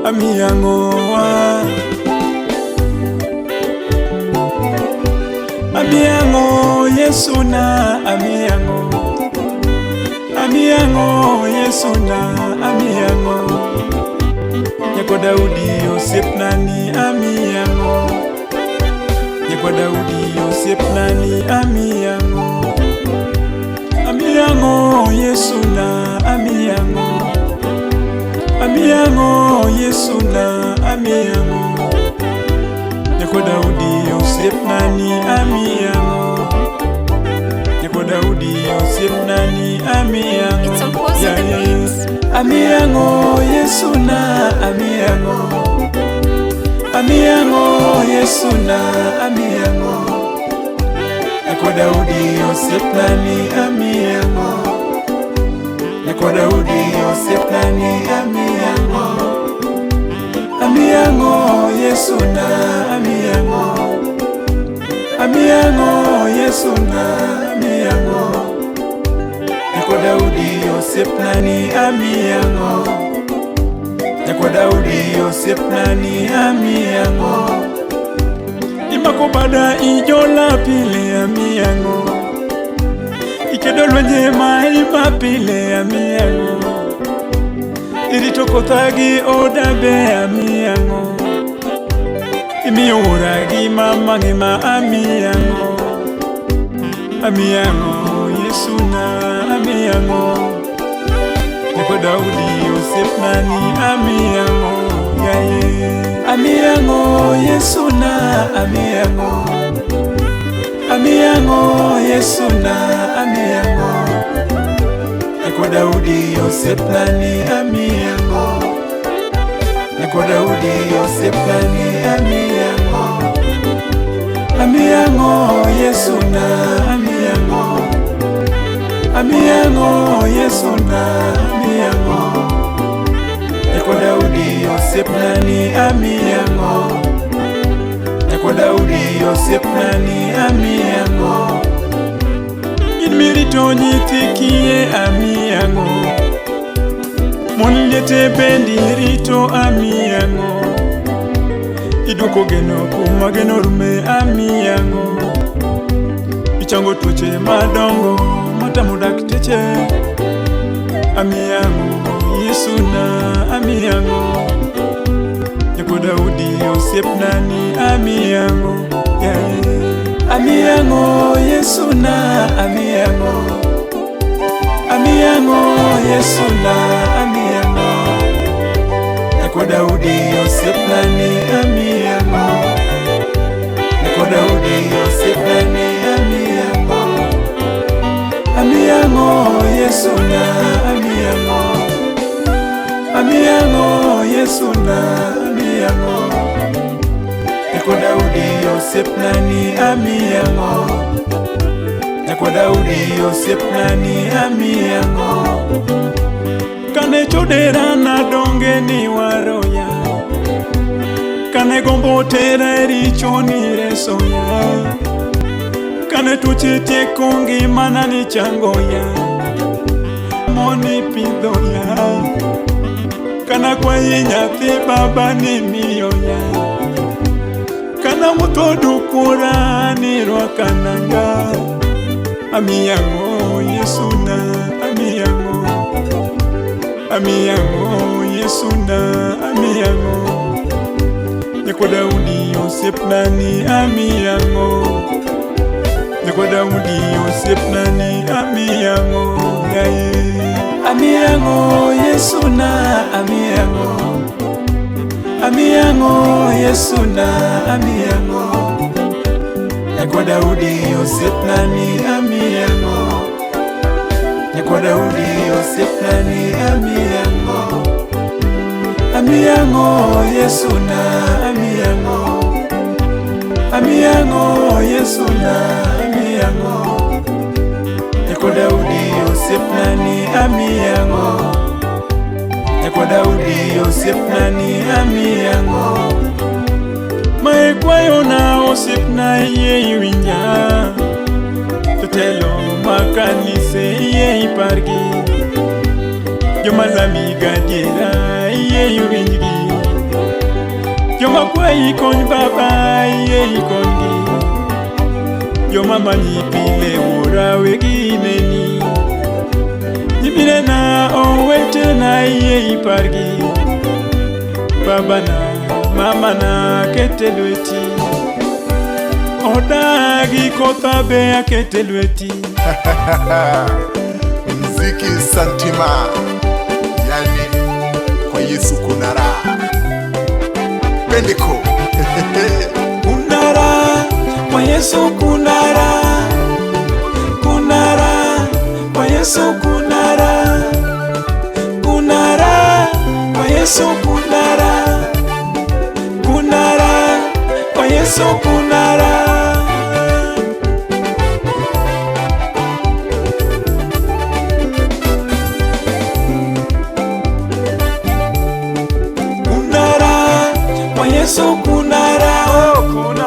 Amiyi Ang'o Amiyi Ang'o Yesuna Amiyi Ang'o Amiyi Ang'o Yesuna Amiyi Ang'o Nyako Daudi osiepnani Amiyi Ang'o Nyako Daudi osiepnani Amiyi Ang'o Amiyi Ang'o Yesuna Amiyi Ang'o Amiyi Ang'o Yesuna Amiyi Ang'o Nyako Daudi osiepnani Amiyi Ang'o Nyako Daudi osiepnani Amiyi Ang'o Amiyi Ang'o Yesuna Amiyi Ang'o Amiyi Ang'o Yesuna Amiyi Ang'o Nyako Daudi osiepnani Amiyi Ang'o Nyako Daudi osiepnani Amiyi Ang'o Amiyi Ang'o Yesuna Amiyi Ang'o Amiyi Ang'o Yesuna Amiyi Ang'o Nyako Daudi osiepnani Amiyi Ang'o Nyako Daudi osiepnani Amiyi Ang'o Imako bada ijola pile Amiyi Ang'o Ikedo lwenje ma iba pile Amiyi Ang'o Irito kothagi odabe Amiyi Ang'o Imiyo uragi mama ngima Amiyi Ang'o Amiyi Ang'o Yesuna Amiyi Ang'o Nyako Daudi osiepnani Amiyi Ang'o Amiyi Ang'o Yesuna Amiyi Ang'o Amiyi Ang'o Yesuna Amiyi Ang'o Nyako Daudi osiepnani Amiyi Ang'o Nyako Daudi osiepnani Amiyi Ang'o Amiyi Ang'o Yesuna Amiyi Ang'o Amiyi Ang'o Yesuna Amiyi Ang'o Nyako Daudi osiepnani Amiyi Ang'o Nyako Daudi osiepnani Amiyi Ang'o Mirito nyithi kiye Amiyi Ang'o Mon liete bendi rito Amiyi Ang'o Iduoko geno kuma geno rume Amiyi Ang'o Ichango tuoche madongo matamo dakteche Amiyi Ang'o Yesuna Amiyi Ang'o Nyako Daudi osiepnani Amiyi Ang'o Amiyi Ang'o Yesuna Amiyi Ang'o Amiyi Ang'o Yesuna Amiyi Ang'o Nyako Daudi osiepnani Amiyi Ang'o Nyako Daudi osiepnani Amiyi Ang'o Amiyi Ang'o Yesuna Amiyi Ang'o Amiyi Ang'o Yesuna Amiyi Ang'o Nyako Daudi osiepnani Amiyi Ang'o Nyako Daudi osiepnani Amiyi Ang'o Kane chodera nadonge ni waroya Kane gombo tera richo ni resoya Kane tuoche tieko ngimana ni changoya Moni pidhoya Kana kwayi nyathi baba ni miyoya Kana mutodu kura ni rwakananga Amiyi Ang'o Yesuna Amiyi Ang'o Amiyi Ang'o Yesuna Amiyi Ang'o Nyako Daudi osiepnani Amiyi Ang'o Nyako Daudi osiepnani Amiyi Ang'o Amiyi Ang'o Yesuna Amiyi Ang'o Amiyi Ang'o Yesuna Amiyi Ang'o Nyako Daudi osiepnani Amiyi Ang'o Nyako Daudi osiepnani Amiyi Ang'o Amiyi Ang'o Yesuna Amiyi Ang'o Amiyi Ang'o Yesuna Amiyi Ang'o Nyako Daudi osiepnani Amiyi Ang'o Nyako Daudi osiepnani Amiyi Ang'o Mae kwayona osiepna iye winja Totelo makanise iye pargi Joma lami gadiera iye winjgi Wakwayi kony baba iye ikongi, joma manyi pile ora wegi neni. Nyimine na owete na iye ipargi, baba na mama na kete lweti, odagi kotha be akete lweti. Mziki santima, yani kwa Yesu kuna raha. Bendiko kuna raha kwa Yesu, kuna raha, kuna raha kwa Yesu, kuna raha, kuna raha kwa Yesu, kuna raha, kuna raha kwa Yesu, kuna raha. Kuna raha kwa Yesu, kuna raha, kuna